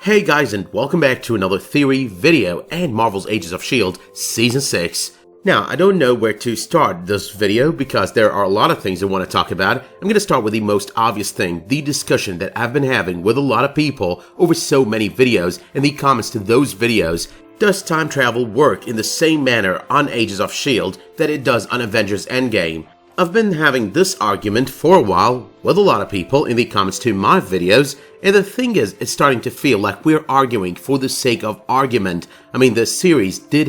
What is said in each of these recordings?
Hey guys, and welcome back to another theory video and Marvel's Agents of S.H.I.E.L.D. Season 6. Now, I don't know where to start this video because there are a lot of things I want to talk about. I'm going to start with the most obvious thing, the discussion that I've been having with a lot of people over so many videos and the comments to those videos. Does time travel work in the same manner on Agents of S.H.I.E.L.D. that it does on Avengers Endgame? I've been having this argument for a while with a lot of people in the comments to my videos, and the thing is, it's starting to feel like we're arguing for the sake of argument. I mean, the series did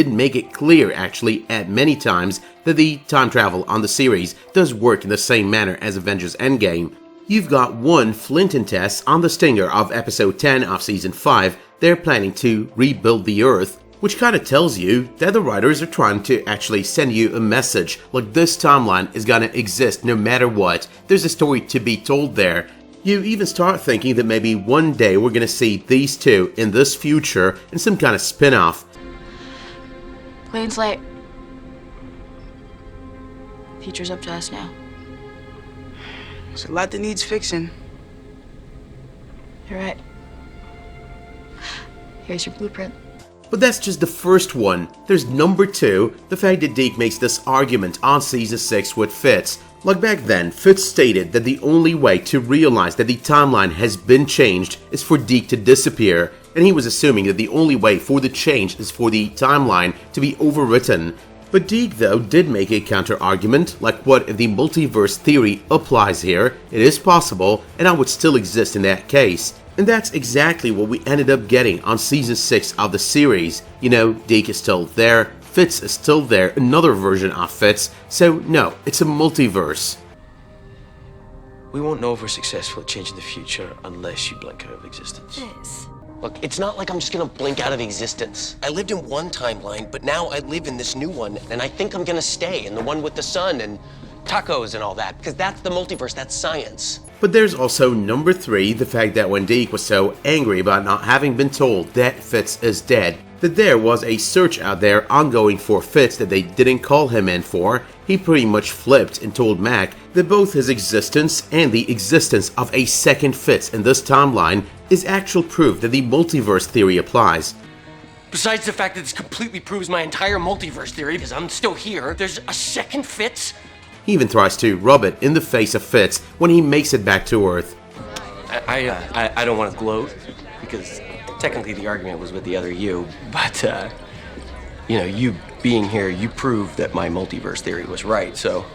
make it clear actually at many times that the time travel on the series does work in the same manner as Avengers Endgame. You've got one Flint and Tess on the stinger of episode 10 of season 5, they're planning to rebuild the Earth, which kind of tells you that the writers are trying to actually send you a message, like this timeline is gonna exist no matter what, there's a story to be told there. You even start thinking that maybe one day we're gonna see these two in this future in some kind of spin-off. Plane's late. Future's up to us now. There's a lot that needs fixing. You're right. Here's your blueprint. But that's just the first one. There's number 2, the fact that Deke makes this argument on season 6 with Fitz. Like back then, Fitz stated that the only way to realize that the timeline has been changed is for Deke to disappear, and he was assuming that the only way for the change is for the timeline to be overwritten. But Deke though did make a counter-argument, like what if the multiverse theory applies here, it is possible, and I would still exist in that case. And that's exactly what we ended up getting on season 6 of the series. You know, Deke is still there, Fitz is still there, another version of Fitz, so no, it's a multiverse. We won't know if we're successful at changing the future unless you blink out of existence. Yes. Look, it's not like I'm just gonna blink out of existence. I lived in one timeline, but now I live in this new one, and I think I'm gonna stay in the one with the sun and tacos and all that, because that's the multiverse, that's science. But there's also number 3, the fact that when Deke was so angry about not having been told that Fitz is dead, that there was a search out there ongoing for Fitz that they didn't call him in for, he pretty much flipped and told Mac that both his existence and the existence of a second Fitz in this timeline is actual proof that the multiverse theory applies. Besides the fact that this completely proves my entire multiverse theory, because I'm still here, there's a second Fitz? He even tries to rub it in the face of Fitz when he makes it back to Earth. I don't want to gloat, because technically the argument was with the other you, but, you know, you being here, you proved that my multiverse theory was right, so...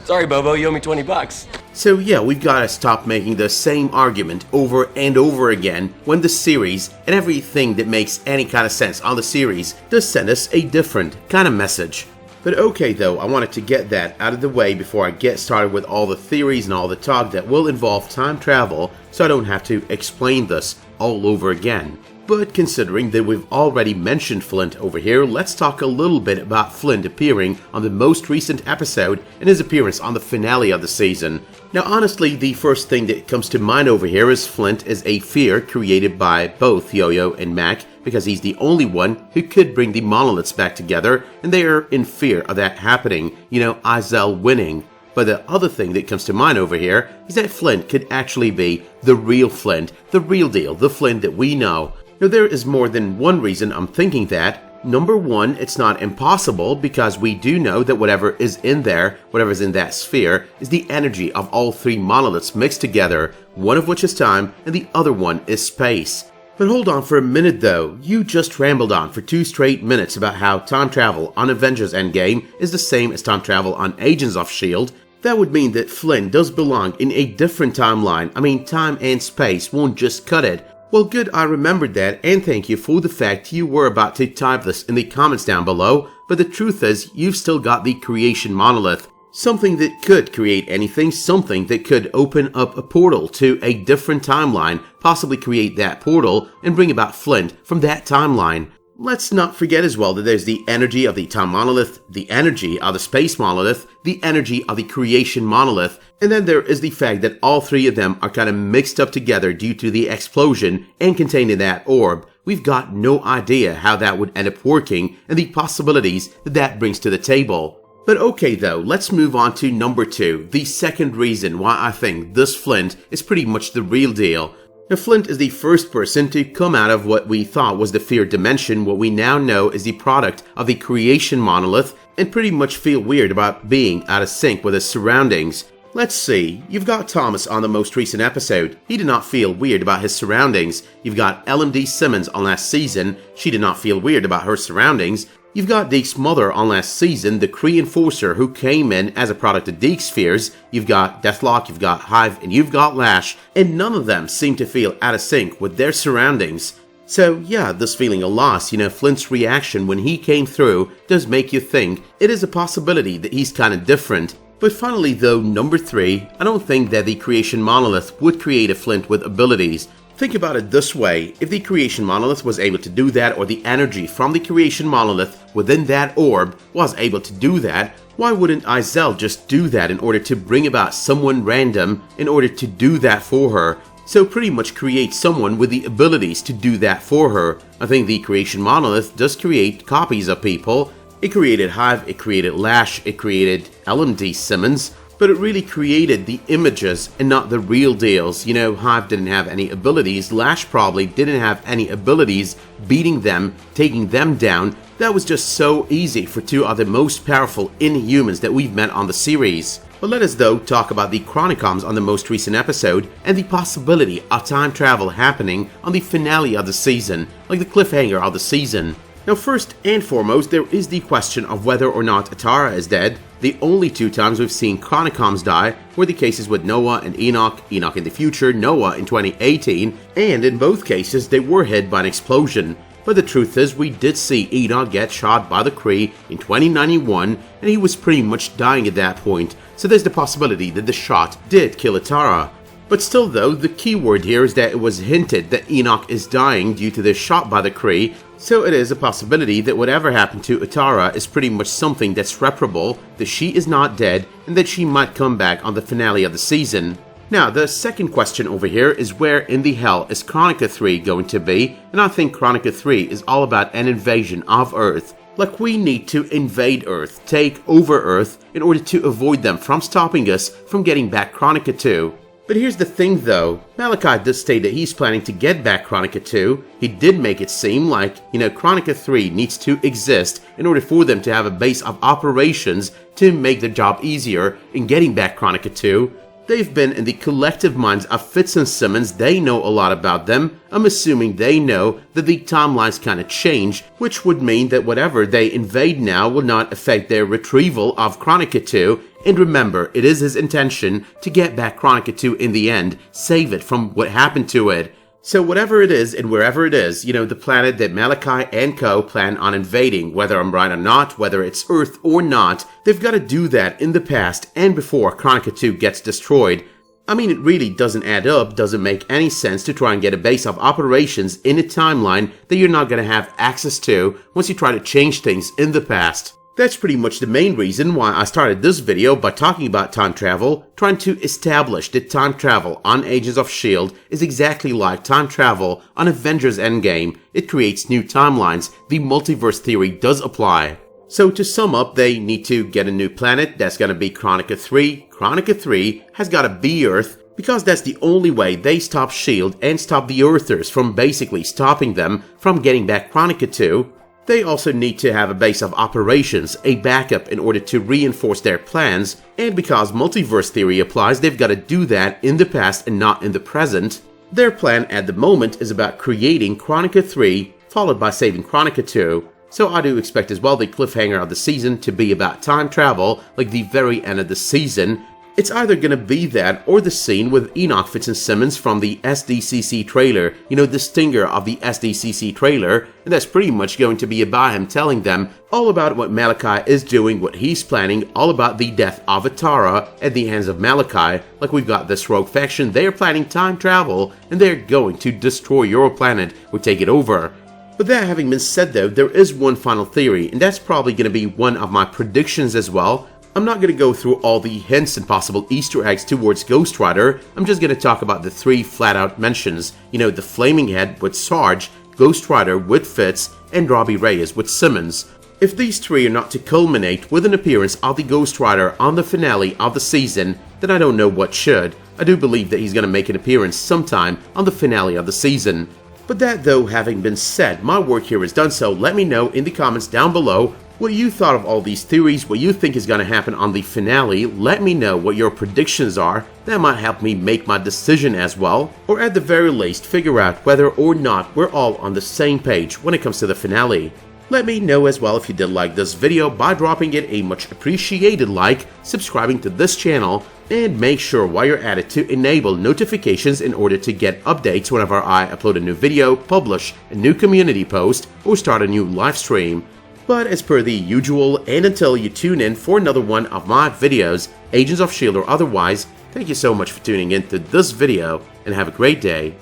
Sorry, Bobo, you owe me $20. So yeah, we've gotta stop making the same argument over and over again when the series, and everything that makes any kind of sense on the series, does send us a different kind of message. But okay though, I wanted to get that out of the way before I get started with all the theories and all the talk that will involve time travel, so I don't have to explain this all over again. But considering that we've already mentioned Flint over here, let's talk a little bit about Flint appearing on the most recent episode and his appearance on the finale of the season. Now honestly, the first thing that comes to mind over here is Flint is a fear created by both Yo-Yo and Mac, because he's the only one who could bring the monoliths back together, and they are in fear of that happening, you know, Izel winning. But the other thing that comes to mind over here is that Flint could actually be the real Flint, the real deal, the Flint that we know. Now there is more than one reason I'm thinking that. Number 1, it's not impossible because we do know that whatever is in there, whatever's in that sphere, is the energy of all 3 monoliths mixed together, one of which is time and the other one is space. But hold on for a minute though, you just rambled on for 2 straight minutes about how time travel on Avengers Endgame is the same as time travel on Agents of S.H.I.E.L.D. That would mean that Flint does belong in a different timeline. I mean, time and space won't just cut it. Well good, I remembered that, and thank you for the fact you were about to type this in the comments down below, but the truth is, you've still got the creation monolith. Something that could create anything, something that could open up a portal to a different timeline, possibly create that portal, and bring about Flint from that timeline. Let's not forget as well that there's the energy of the time monolith, the energy of the space monolith, the energy of the creation monolith, and then there is the fact that all 3 of them are kind of mixed up together due to the explosion and contained in that orb. We've got no idea how that would end up working and the possibilities that that brings to the table. But okay though, let's move on to number 2, the second reason why I think this Flint is pretty much the real deal. Now, Flint is the first person to come out of what we thought was the fear dimension, what we now know is the product of the creation monolith, and pretty much feel weird about being out of sync with his surroundings. Let's see, you've got Thomas on the most recent episode. He did not feel weird about his surroundings. You've got LMD Simmons on last season. She did not feel weird about her surroundings. You've got Deke's mother on last season, the Kree Enforcer who came in as a product of Deke's fears. You've got Deathlock, you've got Hive, and you've got Lash, and none of them seem to feel out of sync with their surroundings. So yeah, this feeling of loss, Flint's reaction when he came through does make you think it is a possibility that he's kind of different. But finally though, number 3, I don't think that the creation monolith would create a Flint with abilities. Think about it this way, if the creation monolith was able to do that, or the energy from the creation monolith within that orb was able to do that, why wouldn't Izel just do that in order to bring about someone random in order to do that for her? So pretty much create someone with the abilities to do that for her. I think the creation monolith does create copies of people. It created Hive, it created Lash, it created LMD Simmons, but it really created the images and not the real deals. Hive didn't have any abilities, Lash probably didn't have any abilities, beating them, taking them down. That was just so easy for 2 of the most powerful Inhumans that we've met on the series. But let us though talk about the Chronicons on the most recent episode and the possibility of time travel happening on the finale of the season, like the cliffhanger of the season. Now first and foremost, there is the question of whether or not Atara is dead. The only 2 times we've seen Chronicoms die were the cases with Noah and Enoch, Enoch in the future, Noah in 2018, and in both cases they were hit by an explosion. But the truth is, we did see Enoch get shot by the Kree in 2091, and he was pretty much dying at that point, so there's the possibility that the shot did kill Atara. But still though, the key word here is that it was hinted that Enoch is dying due to this shot by the Kree, so it is a possibility that whatever happened to Atara is pretty much something that's reparable, that she is not dead, and that she might come back on the finale of the season. Now, the second question over here is where in the hell is Chronica 3 going to be, and I think Chronica 3 is all about an invasion of Earth. Like, we need to invade Earth, take over Earth, in order to avoid them from stopping us from getting back Chronica 2. But here's the thing though, Malachi does state that he's planning to get back Chronica 2. He did make it seem like, Chronica 3 needs to exist in order for them to have a base of operations to make their job easier in getting back Chronica 2. They've been in the collective minds of Fitz and Simmons, they know a lot about them. I'm assuming they know that the timelines kind of change, which would mean that whatever they invade now will not affect their retrieval of Chronica 2. And remember, it is his intention to get back Chronica 2 in the end, save it from what happened to it. So whatever it is and wherever it is, the planet that Malachi and co plan on invading, whether I'm right or not, whether it's Earth or not, they've got to do that in the past and before Chronica 2 gets destroyed. I mean, it really doesn't add up, doesn't make any sense to try and get a base of operations in a timeline that you're not going to have access to once you try to change things in the past. That's pretty much the main reason why I started this video by talking about time travel, trying to establish that time travel on Agents of S.H.I.E.L.D. is exactly like time travel on Avengers Endgame. It creates new timelines, the multiverse theory does apply. So to sum up, they need to get a new planet, that's gonna be Chronica 3. Chronica 3 has gotta be Earth, because that's the only way they stop S.H.I.E.L.D. and stop the Earthers from basically stopping them from getting back Chronica 2. They also need to have a base of operations, a backup in order to reinforce their plans, and because multiverse theory applies, they've got to do that in the past and not in the present. Their plan at the moment is about creating Chronica 3, followed by saving Chronica 2. So I do expect as well the cliffhanger of the season to be about time travel, like the very end of the season. It's either gonna be that or the scene with Enoch, Fitz and Simmons from the SDCC trailer, the stinger of the SDCC trailer, and that's pretty much going to be about him telling them all about what Malachi is doing, what he's planning, all about the death of Atara at the hands of Malachi. Like, we've got this rogue faction, they're planning time travel, and they're going to destroy your planet or take it over. But that having been said though, there is one final theory, and that's probably gonna be one of my predictions as well. I'm not going to go through all the hints and possible Easter eggs towards Ghost Rider, I'm just going to talk about the 3 flat-out mentions. The Flaming Head with Sarge, Ghost Rider with Fitz, and Robbie Reyes with Simmons. If these three are not to culminate with an appearance of the Ghost Rider on the finale of the season, then I don't know what should. I do believe that he's going to make an appearance sometime on the finale of the season. But that though having been said, my work here is done, so let me know in the comments down below what you thought of all these theories, what you think is going to happen on the finale. Let me know what your predictions are. That might help me make my decision as well, or at the very least figure out whether or not we're all on the same page when it comes to the finale. Let me know as well if you did like this video by dropping it a much appreciated like, subscribing to this channel, and make sure while you're at it to enable notifications in order to get updates whenever I upload a new video, publish a new community post, or start a new live stream. But as per the usual, and until you tune in for another one of my videos, Agents of S.H.I.E.L.D. or otherwise, thank you so much for tuning in to this video, and have a great day.